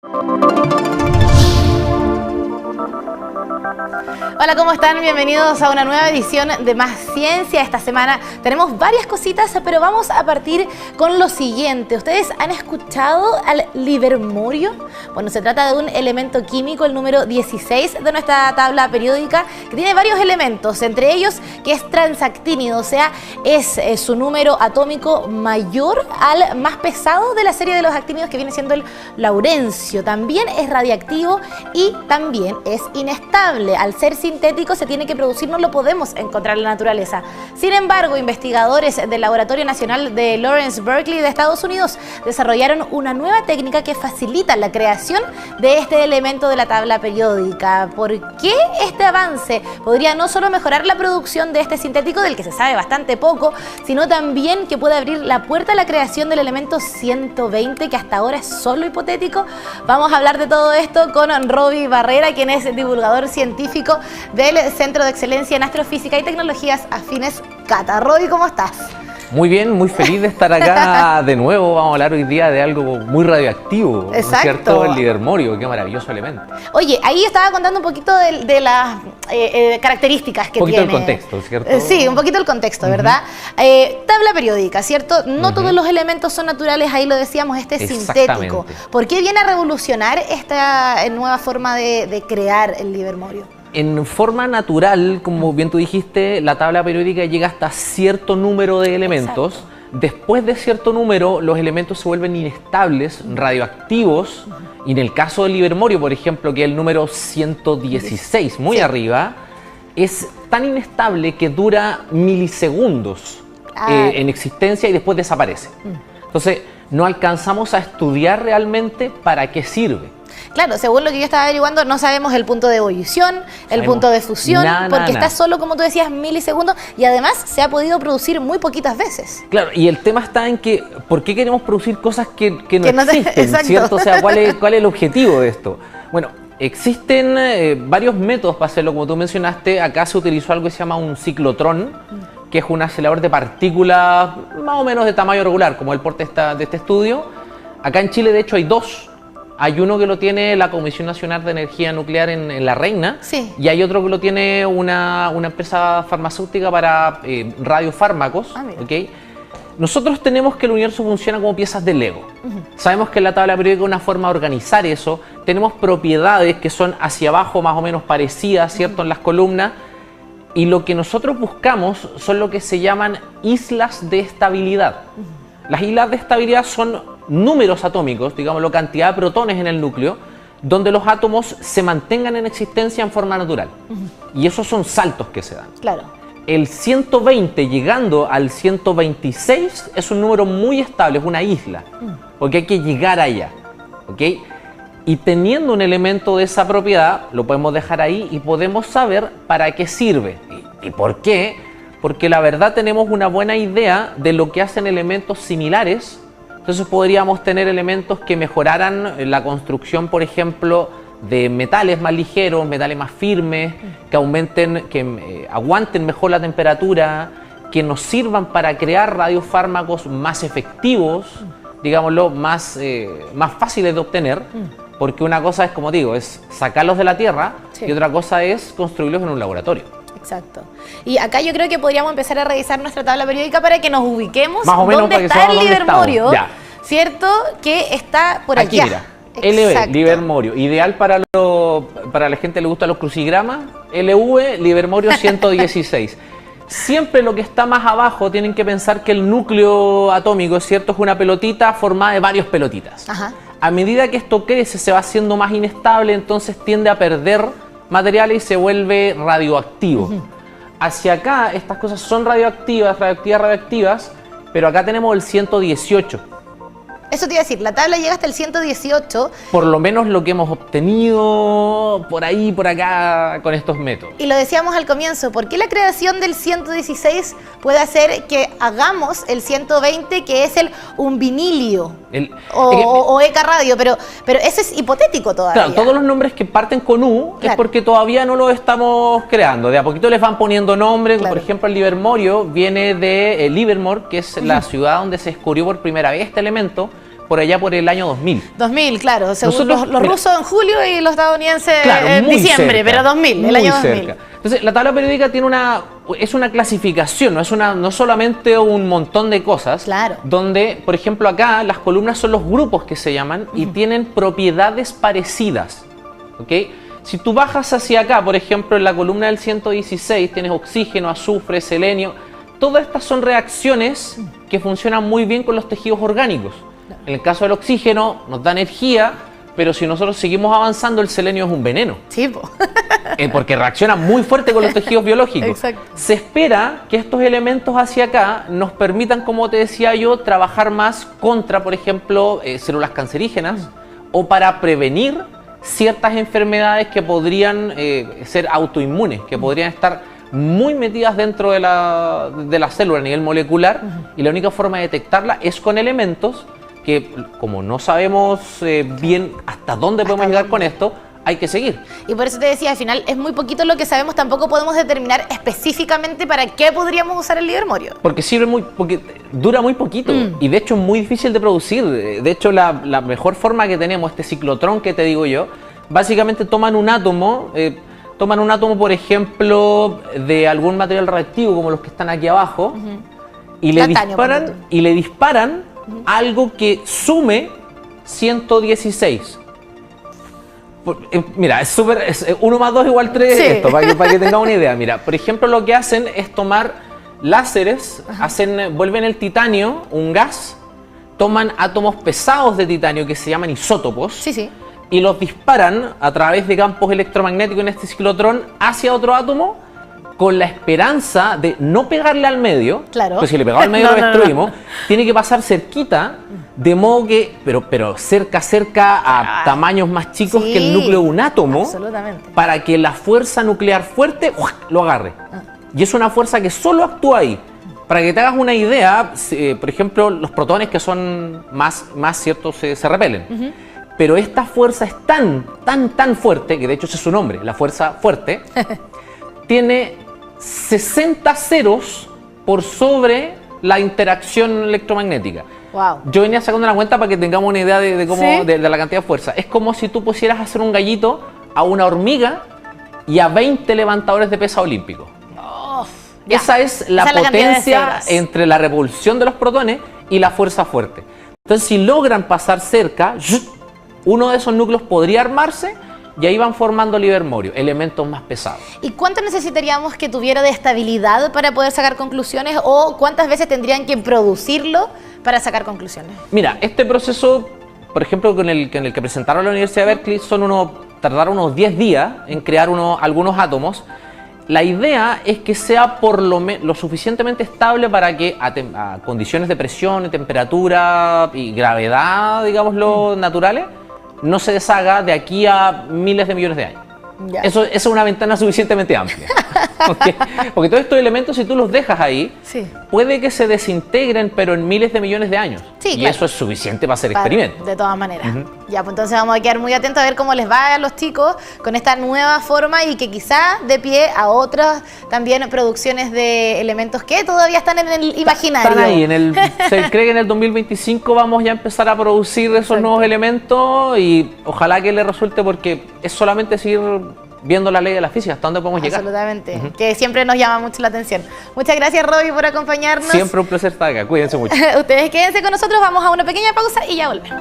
Hola, ¿cómo están? Bienvenidos a una nueva edición de Más Ciencia. Esta semana tenemos varias cositas, pero vamos a partir con lo siguiente. ¿Ustedes han escuchado al livermorio? Bueno, se trata de un elemento químico, el número 16 de nuestra tabla periódica, que tiene varios elementos, entre ellos que es transactínido, o sea, es su número atómico mayor al más pesado de la serie de los actínidos, que viene siendo el laurencio. También es radiactivo y también es inestable. Al ser sintético se tiene que producir, no lo podemos encontrar en la naturaleza. Sin embargo, investigadores del Laboratorio Nacional de Lawrence Berkeley de Estados Unidos desarrollaron una nueva técnica que facilita la creación de este elemento de la tabla periódica. ¿Por qué este avance podría no solo mejorar la producción de este sintético, del que se sabe bastante poco, sino también que puede abrir la puerta a la creación del elemento 120, que hasta ahora es solo hipotético? Vamos a hablar de todo esto con Roby Barrera, quien es divulgador científico del Centro de Excelencia en Astrofísica y Tecnologías Afines CATA. Roby, ¿cómo estás? Muy bien, muy feliz de estar acá de nuevo. Vamos a hablar hoy día de algo muy radioactivo, exacto, ¿no es cierto? El livermorio, qué maravilloso elemento. Oye, ahí estaba contando un poquito de las características que tiene. Un poquito el contexto, ¿cierto? Sí, un poquito el contexto, ¿verdad? Tabla periódica, ¿cierto? No todos los elementos son naturales, ahí lo decíamos, este es sintético. ¿Por qué viene a revolucionar esta nueva forma de crear el livermorio? En forma natural, como bien tú dijiste, la tabla periódica llega hasta cierto número de elementos. Exacto. Después de cierto número, los elementos se vuelven inestables, radioactivos. Y en el caso del livermorio, por ejemplo, que es el número 116, muy arriba, es tan inestable que dura milisegundos en existencia y después desaparece. Entonces, no alcanzamos a estudiar realmente para qué sirve. Claro, según lo que yo estaba averiguando, no sabemos el punto de ebullición, el punto de fusión, porque está solo, como tú decías, milisegundos, y además se ha podido producir muy poquitas veces. Claro, y el tema está en que, ¿por qué queremos producir cosas que no existen, ¿cierto? O sea, ¿cuál es el objetivo de esto? Bueno, existen varios métodos para hacerlo, como tú mencionaste. Acá se utilizó algo que se llama un ciclotrón, que es un acelerador de partículas más o menos de tamaño regular, como el porte de este estudio. Acá en Chile, de hecho, hay dos. Hay uno que lo tiene la Comisión Nacional de Energía Nuclear en La Reina, sí, y hay otro que lo tiene una empresa farmacéutica para radiofármacos. ¿Okay? Nosotros tenemos que el universo funciona como piezas de Lego. Sabemos que la tabla periódica es una forma de organizar eso. Tenemos propiedades que son hacia abajo más o menos parecidas, ¿cierto? En las columnas. Y lo que nosotros buscamos son lo que se llaman islas de estabilidad. Las islas de estabilidad son números atómicos, digamos, la cantidad de protones en el núcleo, donde los átomos se mantengan en existencia en forma natural. Y esos son saltos que se dan. Claro. El 120 llegando al 126 es un número muy estable, es una isla, porque hay que llegar allá. ¿Okay? Y teniendo un elemento de esa propiedad, lo podemos dejar ahí y podemos saber para qué sirve. ¿Y por qué? Porque la verdad tenemos una buena idea de lo que hacen elementos similares. Entonces podríamos tener elementos que mejoraran la construcción, por ejemplo, de metales más ligeros, metales más firmes, que aguanten mejor la temperatura, que nos sirvan para crear radiofármacos más efectivos, digámoslo, más fáciles de obtener, porque una cosa es, como digo, es sacarlos de la Tierra, sí, y otra cosa es construirlos en un laboratorio. Exacto. Y acá yo creo que podríamos empezar a revisar nuestra tabla periódica para que nos ubiquemos más o menos dónde está el livermorio, ¿cierto? Que está por aquí, allá. Mira, LV, livermorio, ideal para la gente que le gustan los crucigramas. LV, livermorio 116. Siempre lo que está más abajo tienen que pensar que el núcleo atómico, ¿cierto? Es una pelotita formada de varias pelotitas. Ajá. A medida que esto crece se va haciendo más inestable, entonces tiende a perder materiales y se vuelve radioactivo. Hacia acá estas cosas son radioactivas, pero acá tenemos el 118. Eso te iba a decir, la tabla llega hasta el 118. Por lo menos lo que hemos obtenido por ahí, por acá, con estos métodos. Y lo decíamos al comienzo, ¿por qué la creación del 116 puede hacer que hagamos el 120, que es el umbilinio? O ECA radio, pero ese es hipotético todavía. Claro, todos los nombres que parten con U es porque todavía no los estamos creando. De a poquito les van poniendo nombres. Claro. Por ejemplo, el livermorio viene de Livermore, que es la ciudad donde se descubrió por primera vez este elemento. por allá por el año 2000. 2000, claro. Según los rusos en julio y los estadounidenses en diciembre, cerca, pero 2000, el año 2000. Cerca. Entonces, la tabla periódica tiene es una clasificación, no solamente un montón de cosas, claro, donde, por ejemplo, acá las columnas son los grupos que se llaman y tienen propiedades parecidas, ¿ok? Si tú bajas hacia acá, por ejemplo, en la columna del 116 tienes oxígeno, azufre, selenio. Todas estas son reacciones que funcionan muy bien con los tejidos orgánicos. En el caso del oxígeno nos da energía, pero si nosotros seguimos avanzando, el selenio es un veneno. Sí, porque reacciona muy fuerte con los tejidos biológicos. Exacto. Se espera que estos elementos hacia acá nos permitan, como te decía yo, trabajar más contra, por ejemplo, células cancerígenas o para prevenir ciertas enfermedades que podrían ser autoinmunes, que podrían estar muy metidas dentro de la célula a nivel molecular, y la única forma de detectarla es con elementos que, como no sabemos bien hasta dónde podemos llegar con esto, hay que seguir. Y por eso te decía, al final es muy poquito lo que sabemos, tampoco podemos determinar específicamente para qué podríamos usar el libermorio. Porque dura muy poquito y de hecho es muy difícil de producir. De hecho, la mejor forma que tenemos, este ciclotrón que te digo yo, básicamente toman un átomo, por ejemplo, de algún material reactivo como los que están aquí abajo, y le disparan algo que sume 116. Mira, es 1 más 2 igual 3, sí. Esto, para que tengamos una idea. Mira, por ejemplo, lo que hacen es tomar láseres, vuelven el titanio, un gas, toman átomos pesados de titanio que se llaman isótopos, sí. Y los disparan a través de campos electromagnéticos en este ciclotrón hacia otro átomo, con la esperanza de no pegarle al medio, claro. Pues si le pegamos al medio lo destruimos, tiene que pasar cerquita, de modo que, pero cerca a tamaños más chicos que el núcleo de un átomo, para que la fuerza nuclear fuerte lo agarre. Y es una fuerza que solo actúa ahí. Para que te hagas una idea, por ejemplo, los protones que son más ciertos se repelen. Pero esta fuerza es tan fuerte, que de hecho ese es su nombre, la fuerza fuerte, tiene 60 ceros por sobre la interacción electromagnética. Wow. Yo venía sacando la cuenta para que tengamos una idea de cómo, ¿sí? de la cantidad de fuerza. Es como si tú pusieras a hacer un gallito a una hormiga y a 20 levantadores de pesa olímpicos. Esa es la potencia entre la repulsión de los protones y la fuerza fuerte. Entonces, si logran pasar cerca, uno de esos núcleos podría armarse y ahí van formando libermorio, elementos más pesados. ¿Y cuánto necesitaríamos que tuviera de estabilidad para poder sacar conclusiones, o cuántas veces tendrían que producirlo para sacar conclusiones? Mira, este proceso, por ejemplo, con el que presentaron la Universidad de Berkeley, tardaron unos 10 días en crear algunos átomos. La idea es que sea por lo suficientemente estable para que a condiciones de presión, de temperatura y gravedad, digámoslo, naturales, no se deshaga de aquí a miles de millones de años. Eso es una ventana suficientemente amplia. Porque todos estos elementos, si tú los dejas ahí, puede que se desintegren, pero en miles de millones de años. Sí, y claro. eso es suficiente para hacer experimentos. De todas maneras. Ya, pues entonces vamos a quedar muy atentos a ver cómo les va a los chicos con esta nueva forma, y que quizá dé pie a otras también producciones de elementos que todavía están en el imaginario. Están ahí, se cree que en el 2025 vamos ya a empezar a producir esos nuevos elementos, y ojalá que les resulte, porque es solamente seguir viendo la ley de la física, hasta dónde podemos llegar. Absolutamente, que siempre nos llama mucho la atención. Muchas gracias, Roby, por acompañarnos. Siempre un placer estar acá, cuídense mucho. Ustedes quédense con nosotros, vamos a una pequeña pausa y ya volvemos.